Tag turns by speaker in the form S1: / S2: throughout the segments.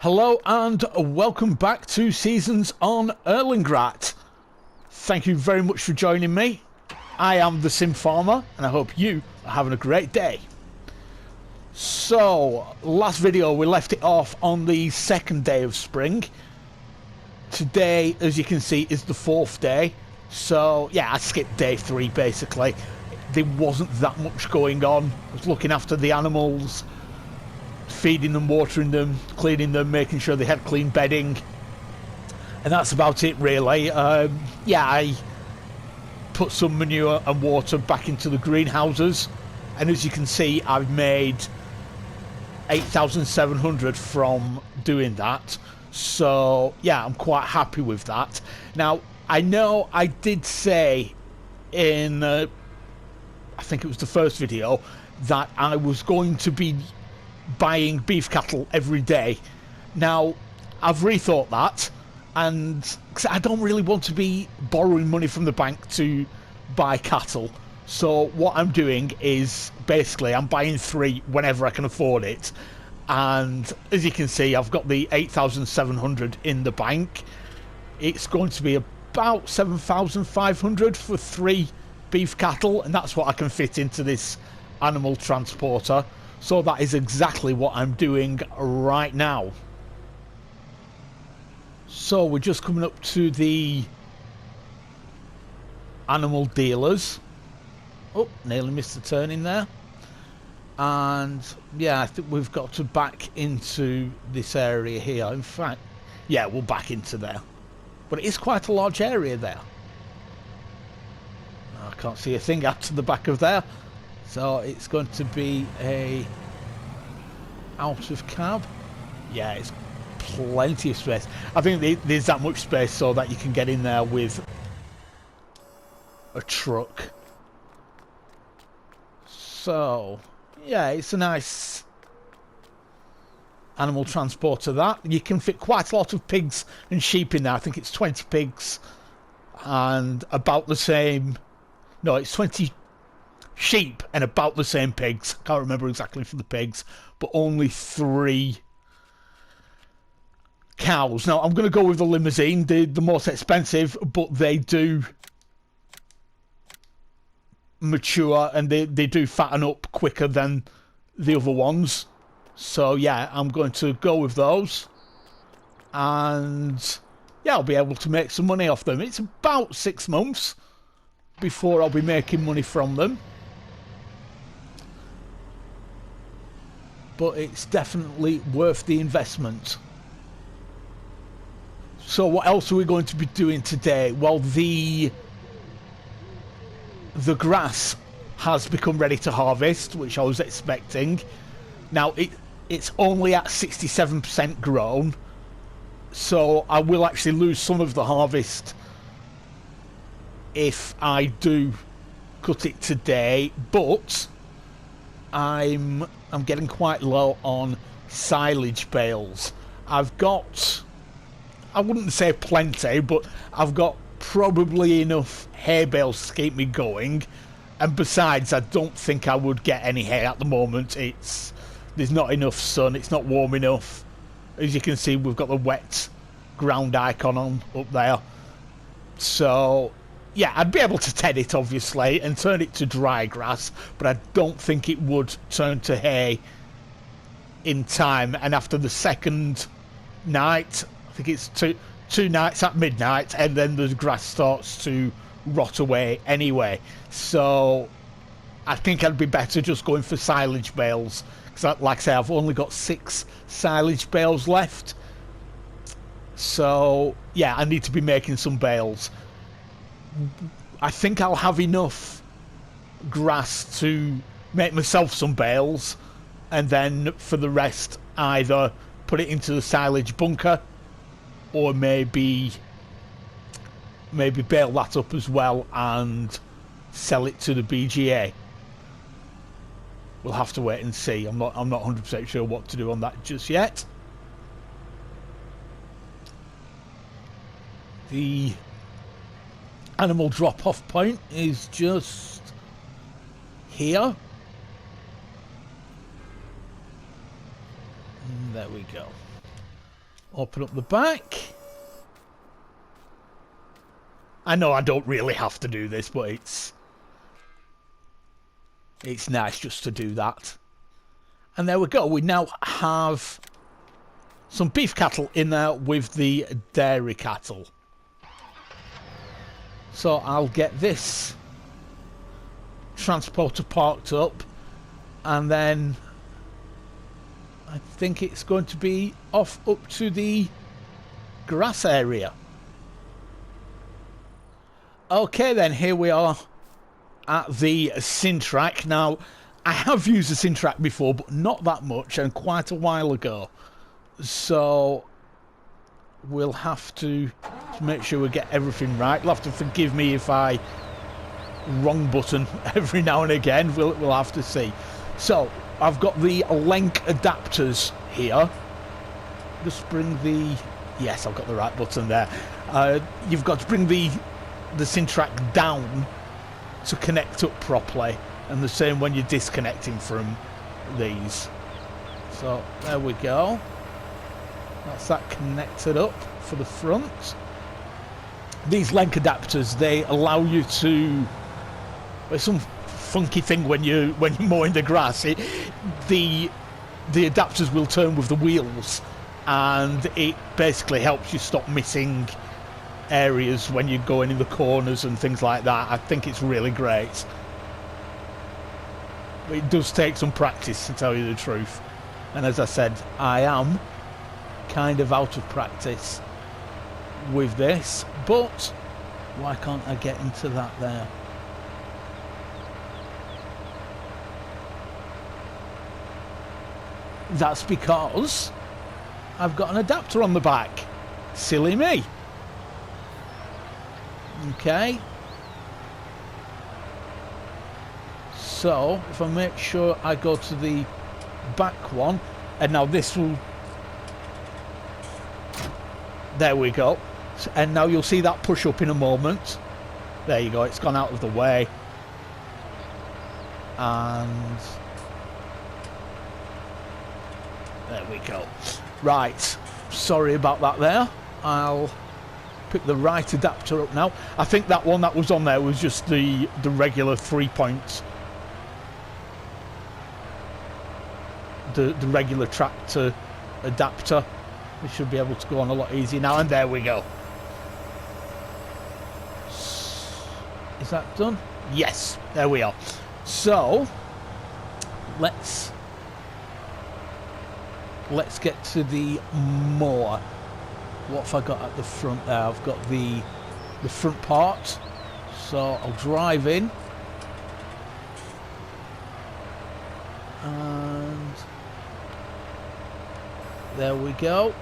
S1: Hello and welcome back to Seasons on Erlengrat. Thank you very much for joining me. I am the Sim Farmer and I hope you are having a great day. So, last video we left it off on the second day of spring. Today, as you can see, is the fourth day. So, yeah, I skipped day 3 basically. There wasn't that much going on. I was looking after the animals, feeding them, watering them, cleaning them, making sure they had clean bedding, and that's about it really. Yeah, I put some manure and water back into the greenhouses, and as you can see I've made 8,700 from doing that, so yeah, I'm quite happy with that. Now I know I did say in I think it was the first video that I was going to be buying beef cattle every day. Now I've rethought that, and 'cause I don't really want to be borrowing money from the bank to buy cattle, so what I'm doing is basically I'm buying 3 whenever I can afford it. And as you can see, I've got the 8,700 in the bank. It's going to be about 7,500 for 3 beef cattle, and that's what I can fit into this animal transporter. So that is exactly what I'm doing right now. So we're just coming up to the animal dealers. Oh, nearly missed the turn in there. And yeah, I think we've got to back into this area here. In fact, yeah, we'll back into there. But it is quite a large area there. I can't see a thing out to the back of there. So it's going to be a out of cab. Yeah, it's plenty of space. I think there's that much space so that you can get in there with a truck. So yeah, it's a nice animal transporter. That you can fit quite a lot of pigs and sheep in there. I think it's 20 pigs and about the same. No, it's 20 sheep and about the same pigs. I can't remember exactly for the pigs, but only 3 cows. Now I'm going to go with the limousine, the most expensive, but they do mature and they do fatten up quicker than the other ones. So yeah, I'm going to go with those, and yeah, I'll be able to make some money off them. It's about 6 months before I'll be making money from them, but it's definitely worth the investment. So what else are we going to be doing today? Well, the grass has become ready to harvest, which I was expecting. Now it's only at 67% grown, so I will actually lose some of the harvest if I do cut it today, but I'm getting quite low on silage bales. I've got, I wouldn't say plenty, but I've got probably enough hay bales to keep me going, and besides I don't think I would get any hay at the moment. There's not enough sun, it's not warm enough. As you can see, we've got the wet ground icon on up there, so yeah, I'd be able to ted it obviously and turn it to dry grass, but I don't think it would turn to hay in time. And after the second night, I think it's two nights at midnight, and then the grass starts to rot away anyway. So I think I'd be better just going for silage bales, because like I say, I've only got 6 silage bales left. So yeah, I need to be making some bales. I think I'll have enough grass to make myself some bales, and then for the rest either put it into the silage bunker or maybe bale that up as well and sell it to the BGA. We'll have to wait and see. I'm not 100% sure what to do on that just yet. The animal drop-off point is just here. And there we go. Open up the back. I know I don't really have to do this, but it's nice just to do that. And there we go. We now have some beef cattle in there with the dairy cattle. So I'll get this transporter parked up, and then I think it's going to be off up to the grass area. Okay then, here we are at the Sintrack. Now, I have used the Sintrack before, but not that much, and quite a while ago. So we'll have to make sure we get everything right. You'll have to forgive me if I wrong button every now and again. We'll have to see. So I've got the link adapters here. Just bring the... Yes, I've got the right button there. You've got to bring the Sintrack down to connect up properly, and the same when you're disconnecting from these. So there we go. That's that connected up for the front. These link adapters, they allow you to... There's some funky thing when you're mowing the grass. The adapters will turn with the wheels, and it basically helps you stop missing areas when you're going in the corners and things like that. I think it's really great. It does take some practice, to tell you the truth. And as I said, I am kind of out of practice with this, but why can't I get into that there? That's because I've got an adapter on the back. Silly me. Okay. So if I make sure I go to the back one, and now this will... There we go. And now you'll see that push up in a moment. There you go, it's gone out of the way. And there we go. Right, sorry about that there. I'll pick the right adapter up now. I think that one that was on there was just the regular 3-point, the regular tractor adapter. We should be able to go on a lot easier now, and there we go. Is that done? Yes, there we are. So let's get to the mower. What have I got at the front there? I've got the front part. So I'll drive in. And there we go.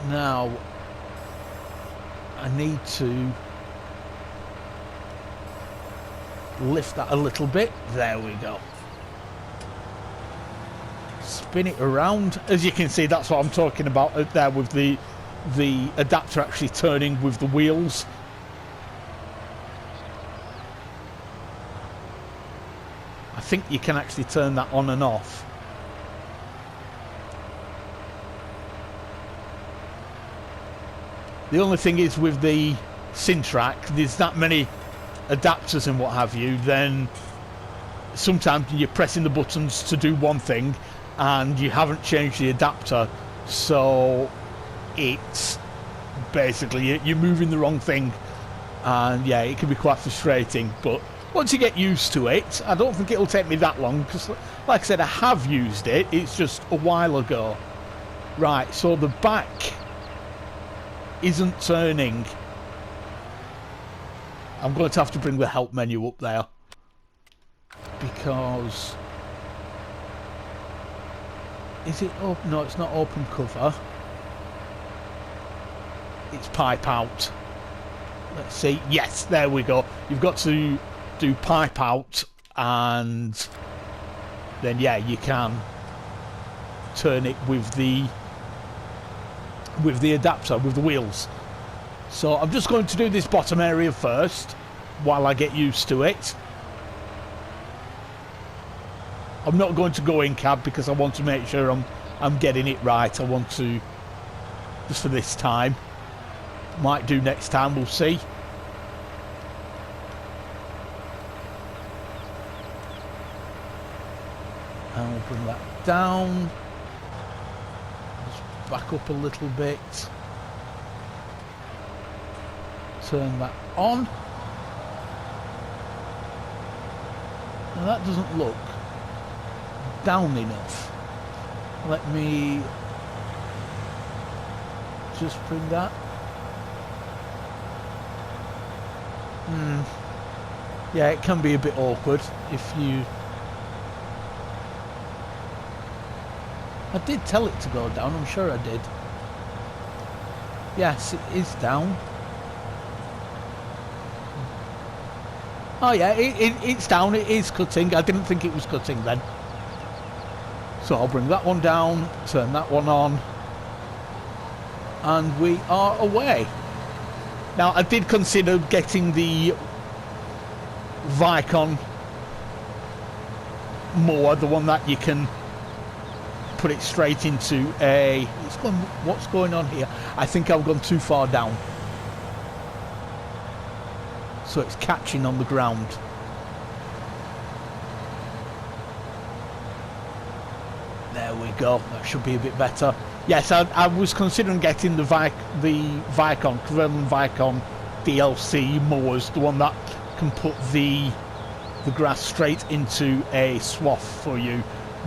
S1: Now I need to lift that a little bit. There we go. Spin it around. As you can see, that's what I'm talking about there, with the adapter actually turning with the wheels. I think you can actually turn that on and off. The only thing is, with the Sintrack, there's that many adapters and what have you, then sometimes you're pressing the buttons to do one thing and you haven't changed the adapter, so it's basically you're moving the wrong thing, and yeah, it can be quite frustrating. But once you get used to it, I don't think it'll take me that long, because like I said, I have used it, it's just a while ago. Right, so the back isn't turning. I'm going to have to bring the help menu up there, because is it open? No, it's not open cover, it's pipe out. Let's see. Yes, there we go. You've got to do pipe out, and then yeah, you can turn it with the adapter, with the wheels. So I'm just going to do this bottom area first while I get used to it. I'm not going to go in cab because I want to make sure I'm I'm getting it right. I want to, just for this time. Might do next time, we'll see. And we'll bring that down. Just back up a little bit. Turn that on. Now that doesn't look down enough. Let me just bring that. Yeah, it can be a bit awkward if you... I did tell it to go down, I'm sure I did. Yes, it is down. Oh yeah, it's down, it is cutting. I didn't think it was cutting then. So I'll bring that one down, turn that one on, and we are away. Now I did consider getting the Vicon mower, the one that you can put it straight into a... What's going on here? I think I've gone too far down. So it's catching on the ground. There we go. That should be a bit better. Yes, I was considering getting the Vicon, Kverneland Vicon DLC mowers, the one that can put the grass straight into a swath for you.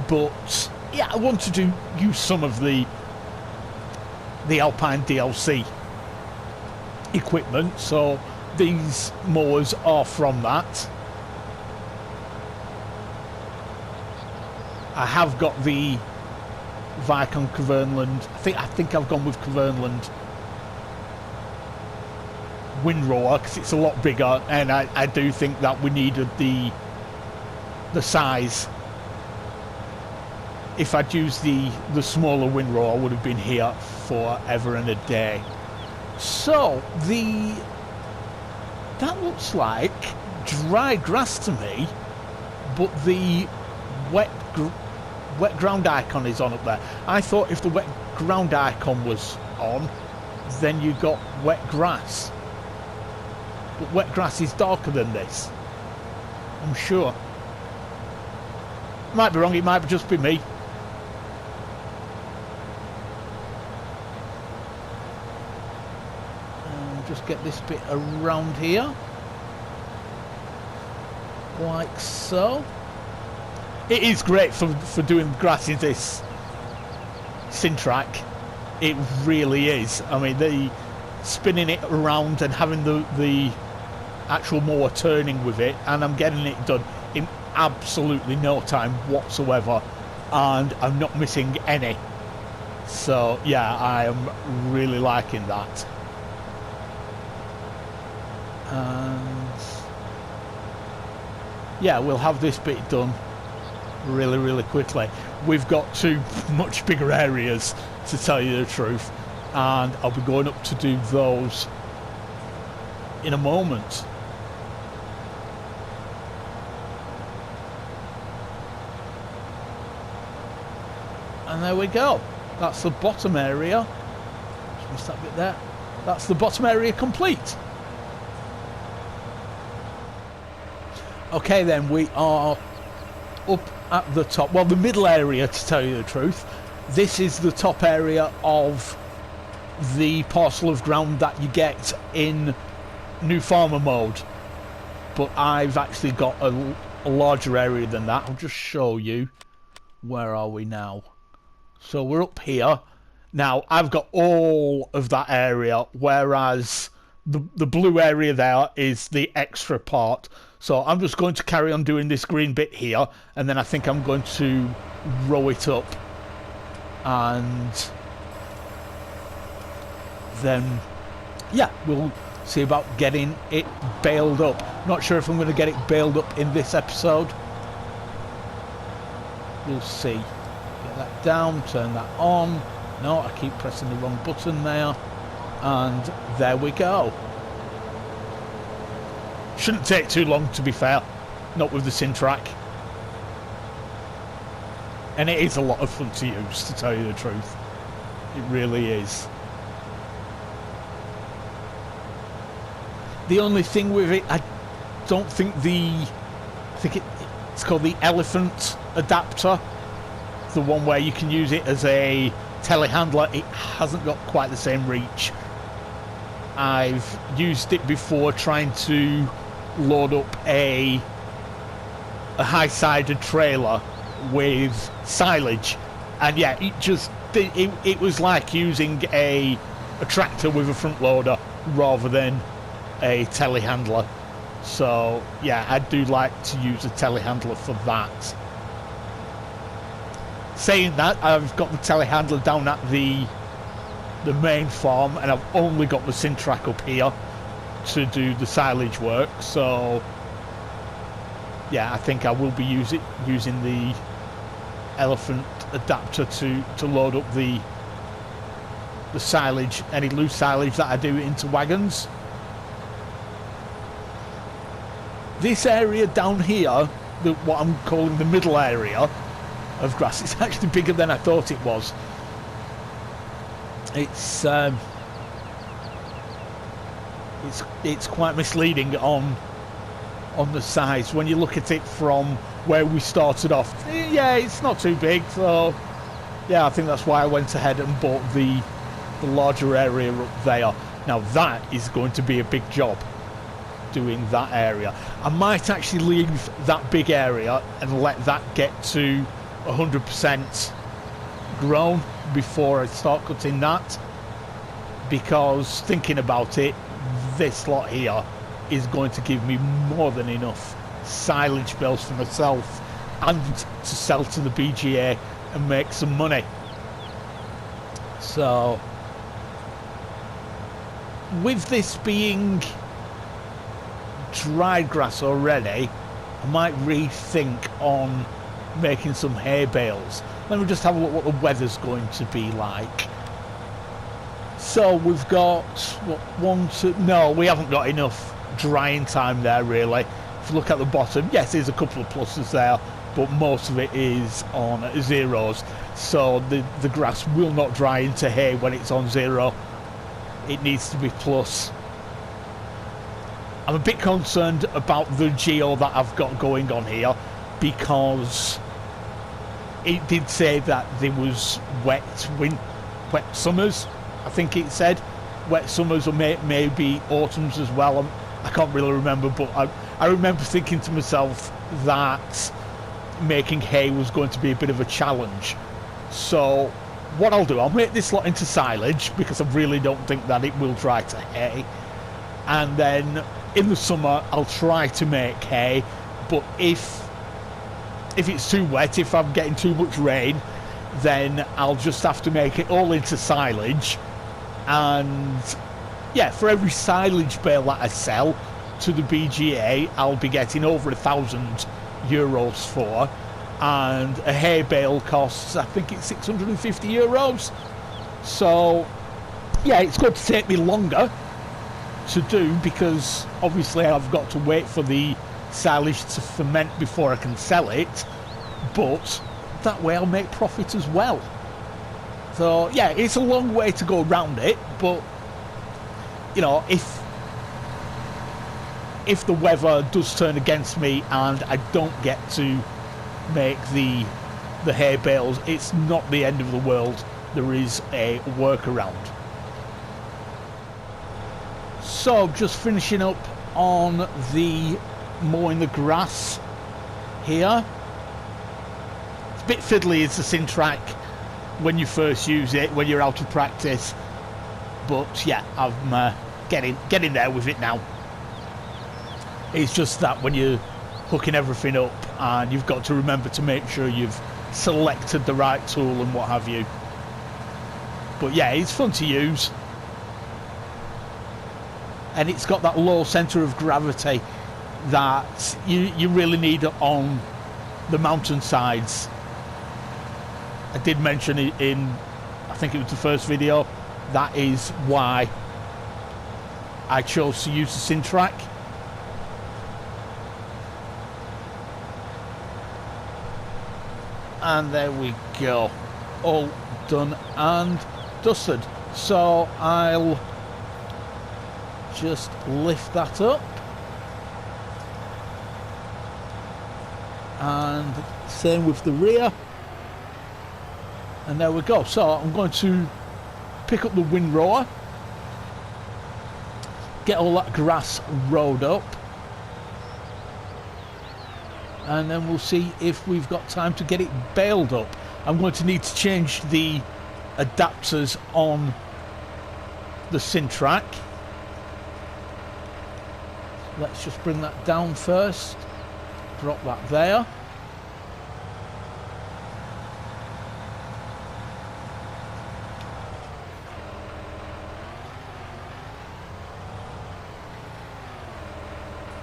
S1: But yeah, I wanted to use some of the Alpine DLC equipment, so these mowers are from that. I have got the Vicon Kverneland. I think I've gone with Kverneland windrower because it's a lot bigger, and I do think that we needed the size. If I'd used the smaller windrower, I would have been here forever and a day. So that looks like dry grass to me, but the wet ground icon is on up there. I thought if the wet ground icon was on, then you got wet grass. But wet grass is darker than this, I'm sure. Might be wrong, it might just be me. Just get this bit around here, like so. It is great for doing grass in this Sintrack. It really is. I mean, the spinning it around and having the actual mower turning with it, and I'm getting it done in absolutely no time whatsoever, and I'm not missing any. So yeah, I am really liking that. And yeah, we'll have this bit done really quickly. We've got two much bigger areas, to tell you the truth, and I'll be going up to do those in a moment. And there we go. That's the bottom area. Just missed that bit there. That's the bottom area complete. Okay then, we are up at the top, well, the middle area, to tell you the truth. This is the top area of the parcel of ground that you get in New Farmer mode, but I've actually got a larger area than that. I'll just show you. Where are we now? So we're up here. Now I've got all of that area, whereas the blue area there is the extra part. So I'm just going to carry on doing this green bit here, and then I think I'm going to row it up, and then yeah, we'll see about getting it baled up. Not sure if I'm going to get it baled up in this episode. We'll see. Get that down, turn that on. No, I keep pressing the wrong button there, and there we go. Shouldn't take too long, to be fair. Not with the Sintrack. And it is a lot of fun to use, to tell you the truth. It really is. The only thing with it, I don't think it's called the elephant adapter, the one where you can use it as a telehandler. It hasn't got quite the same reach. I've used it before trying to load up a high-sided trailer with silage, and yeah, it was like using a tractor with a front loader rather than a telehandler. So yeah, I do like to use a telehandler for that. Saying that, I've got the telehandler down at the main farm, and I've only got the Sintrack up here to do the silage work. So yeah, I think I will be using the elephant adapter to load up the silage, any loose silage that I do into wagons. This area down here, what I'm calling the middle area of grass, it's actually bigger than I thought it was. It's quite misleading on the size when you look at it from where we started off. Yeah, it's not too big, so yeah, I think that's why I went ahead and bought the larger area up there. Now that is going to be a big job, doing that area. I might actually leave that big area and let that get to 100% grown before I start cutting that, because thinking about it, this lot here is going to give me more than enough silage bales for myself and to sell to the BGA and make some money. So with this being dried grass already, I might rethink on making some hay bales. Let me just have a look what the weather's going to be like. So we've got no, we haven't got enough drying time there really. If you look at the bottom, yes, there's a couple of pluses there, but most of it is on zeros. So the grass will not dry into hay when it's on zero. It needs to be plus. I'm a bit concerned about the geo that I've got going on here, because it did say that there was wet summers. I think it said wet summers, or maybe autumns as well. I can't really remember, but I remember thinking to myself that making hay was going to be a bit of a challenge. So what I'll do, I'll make this lot into silage, because I really don't think that it will dry to hay. And then in the summer I'll try to make hay, but if it's too wet, if I'm getting too much rain, then I'll just have to make it all into silage. And yeah, for every silage bale that I sell to the BGA, I'll be getting over €1,000 for, and a hay bale costs, I think it's €650. So yeah, it's going to take me longer to do, because obviously I've got to wait for the silage to ferment before I can sell it, but that way I'll make profit as well. So yeah, it's a long way to go around it, but you know, if the weather does turn against me and I don't get to make the hay bales, it's not the end of the world. There is a workaround. So just finishing up on the mowing the grass here. It's a bit fiddly, it's a Sintrack when you first use it, when you're out of practice, but yeah, I'm getting there with it now. It's just that when you're hooking everything up, and you've got to remember to make sure you've selected the right tool and what have you. But yeah, it's fun to use, and it's got that low centre of gravity that you really need on the mountain sides. I did mention it in, I think it was the first video, that is why I chose to use the Sintrack. And there we go. All done and dusted. So I'll just lift that up. And same with the rear. And there we go. So I'm going to pick up the windrower. Get all that grass rowed up. And then we'll see if we've got time to get it baled up. I'm going to need to change the adapters on the Sintrack. Let's just bring that down first. Drop that there.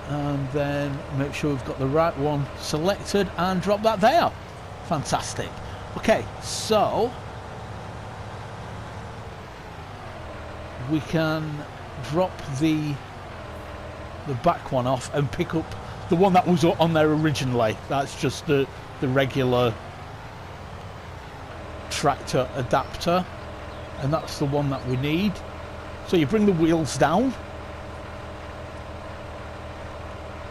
S1: And then make sure we've got the right one selected and drop that there. Fantastic. Okay, so we can drop the back one off and pick up the one that was on there originally. That's just the regular tractor adapter, and that's the one that we need. So you bring the wheels down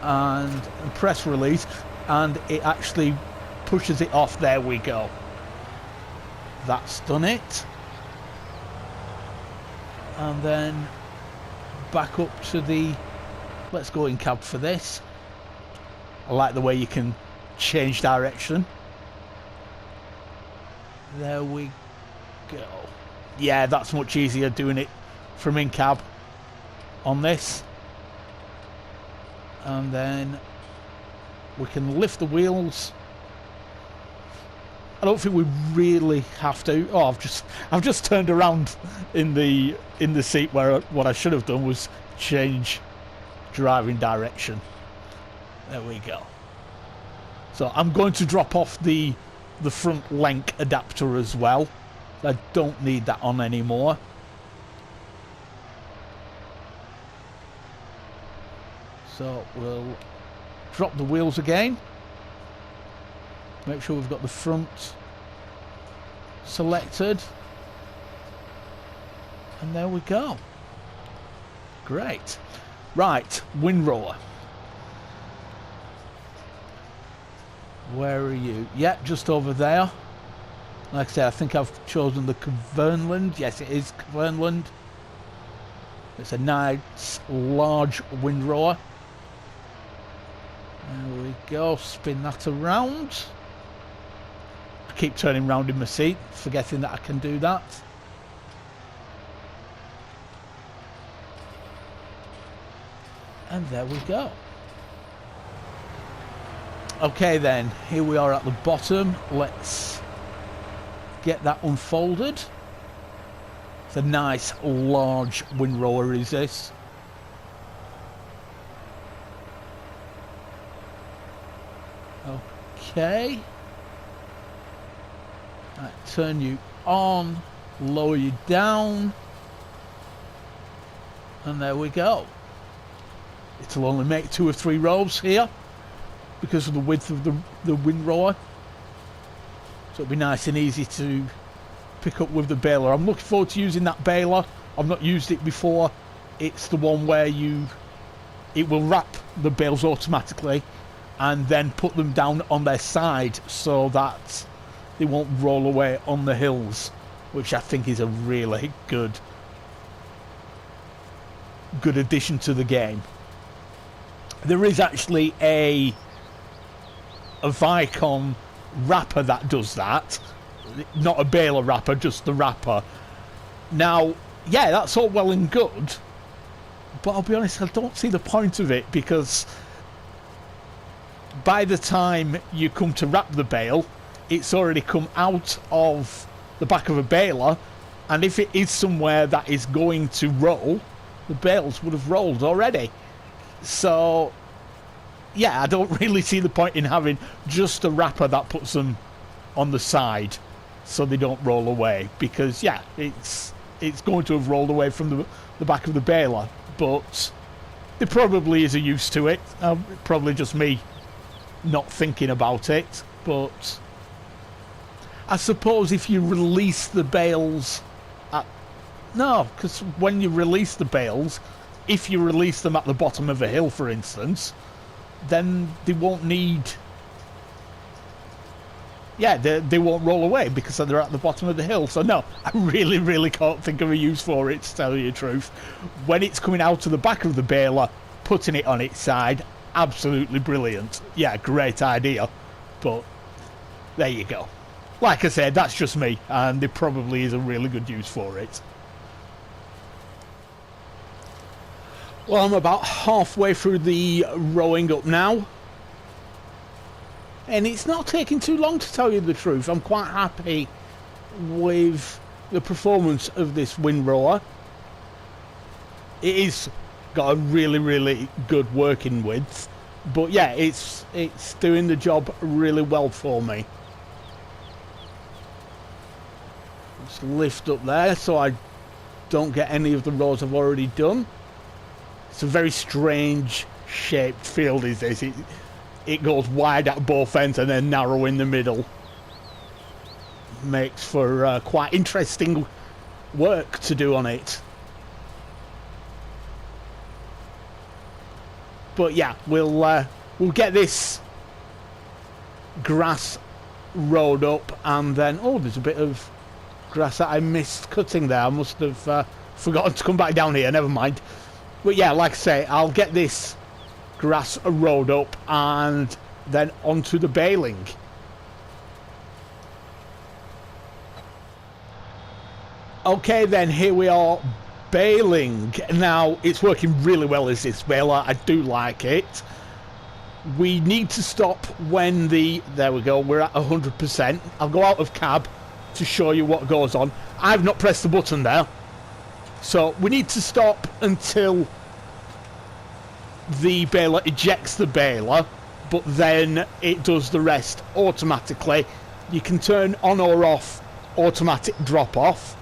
S1: and press release, and it actually pushes it off. There we go. That's done it. And then back up to the, let's go in cab for this. I like the way you can change direction. There we go. Yeah, that's much easier doing it from in cab on this. And then we can lift the wheels. I don't think we really have to. Oh, I've just turned around in the seat where what I should have done was change driving direction. There we go. So I'm going to drop off the front link adapter as well. I don't need that on anymore. So we'll drop the wheels again. Make sure we've got the front selected. And there we go. Great. Right, windrower. Where are you? Yeah, just over there. Like I said, I think I've chosen the Kverneland. Yes, it is Kverneland. It's a nice, large windrower. There we go. Spin that around. I keep turning round in my seat, forgetting that I can do that. And there we go. Okay then, here we are at the bottom. Let's get that unfolded. It's a nice large windrower, is this? Okay. Right, turn you on, lower you down, and there we go. It'll only make 2 or 3 rows here because of the width of the windrower. So it'll be nice and easy to pick up with the baler. I'm looking forward to using that baler. I've not used it before. It's the one where it will wrap the bales automatically and then put them down on their side so that they won't roll away on the hills, which I think is a really good addition to the game. There is actually a Vicon wrapper that does that, not a baler wrapper, just the wrapper. Now, yeah, that's all well and good, but I'll be honest, I don't see the point of it, because by the time you come to wrap the bale, it's already come out of the back of a baler, and if it is somewhere that is going to roll, the bales would have rolled already. So yeah, I don't really see the point in having just a wrapper that puts them on the side so they don't roll away, because yeah, it's going to have rolled away from the back of the baler, but there probably is a use to it. Probably just me not thinking about it, but I suppose if you release the bales no, because when you release the bales, if you release them at the bottom of a hill, for instance, then they won't need... Yeah, they won't roll away because they're at the bottom of the hill. So no, I really can't think of a use for it, to tell you the truth. When it's coming out of the back of the baler, putting it on its side, absolutely brilliant. Yeah, great idea. But there you go. Like I said, that's just me, and there probably is a really good use for it. Well, I'm about halfway through the rowing up now. And it's not taking too long, to tell you the truth. I'm quite happy with the performance of this windrower. It is got a really good working width. But yeah, it's doing the job really well for me. Just lift up there so I don't get any of the rows I've already done. It's a very strange shaped field, is this. It goes wide at both ends and then narrow in the middle. Makes for quite interesting work to do on it. But yeah, we'll get this grass rowed up, and then there's a bit of grass that I missed cutting there. I must have forgotten to come back down here. Never mind. But yeah, like I say, I'll get this grass rowed up and then onto the baling. Okay, then here we are baling. Now it's working really well as this baler. I do like it. We need to stop when there we go, we're at 100%. I'll go out of cab to show you what goes on. I've not pressed the button there, so we need to stop until the baler ejects the baler, but then it does the rest automatically. You can turn on or off automatic drop off,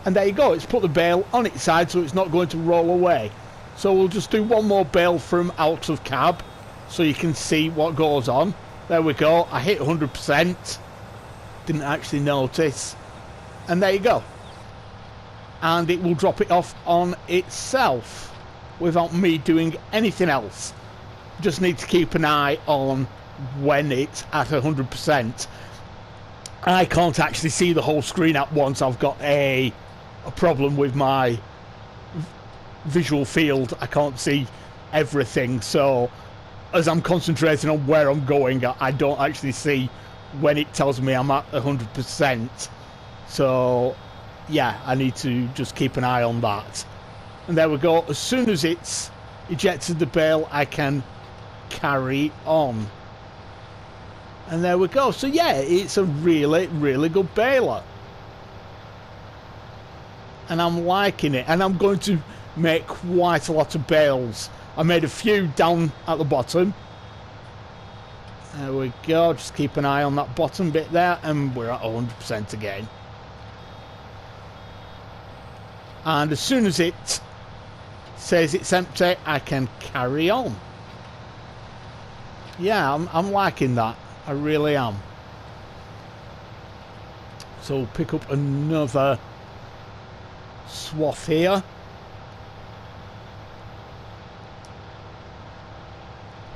S1: and there you go, it's put the bale on its side so it's not going to roll away. So we'll just do one more bale from out of cab so you can see what goes on. There we go, I hit 100%, didn't actually notice, and there you go, and it will drop it off on itself without me doing anything else. Just need to keep an eye on when it's at 100%. I can't actually see the whole screen at once. I've got a problem with my visual field. I can't see everything, so as I'm concentrating on where I'm going, I don't actually see when it tells me I'm at 100%. So yeah, I need to just keep an eye on that. And there we go, as soon as it's ejected the bale, I can carry on. And there we go. So yeah, it's a really good baler. And I'm liking it. And I'm going to make quite a lot of bales. I made a few down at the bottom. There we go, just keep an eye on that bottom bit there, and we're at 100% again. And as soon as it says it's empty, I can carry on. Yeah, I'm liking that. I really am. So we'll pick up another swath here.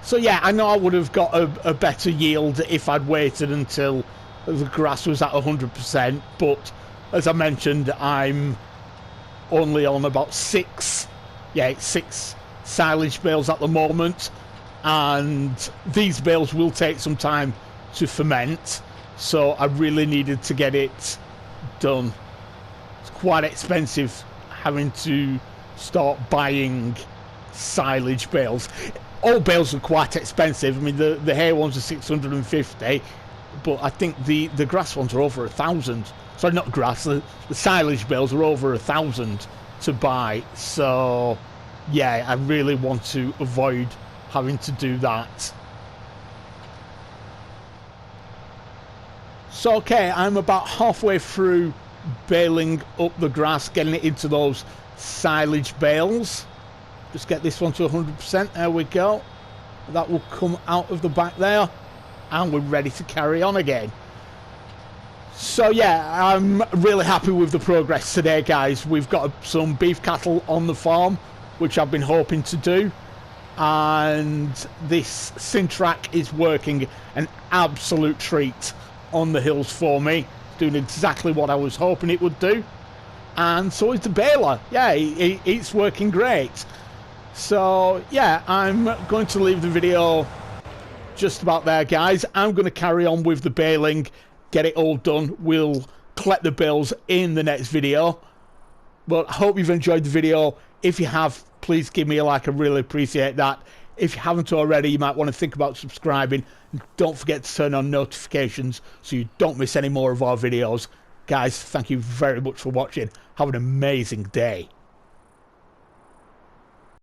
S1: So yeah, I know I would have got a better yield if I'd waited until the grass was at 100%, but as I mentioned, I'm only on about six silage bales at the moment, and these bales will take some time to ferment, so I really needed to get it done. It's quite expensive having to start buying silage bales. All bales are quite expensive. I mean, the hay ones are 650, but I think the grass ones are over 1,000. Sorry, not grass, the silage bales are over 1,000 to buy. So yeah, I really want to avoid having to do that. So okay, I'm about halfway through baling up the grass, getting it into those silage bales. Just get this one to 100%. There we go. That will come out of the back there, and we're ready to carry on again. So yeah, I'm really happy with the progress today, guys. We've got some beef cattle on the farm, which I've been hoping to do, and this Sintrack is working an absolute treat on the hills for me, doing exactly what I was hoping it would do. And so is the baler. Yeah, it's working great. So yeah, I'm going to leave the video just about there, guys. I'm going to carry on with the baling, get it all done. We'll collect the bales in the next video. But I hope you've enjoyed the video. If you have, please give me a like. I really appreciate that. If you haven't already, you might want to think about subscribing. And don't forget to turn on notifications so you don't miss any more of our videos. Guys, thank you very much for watching. Have an amazing day.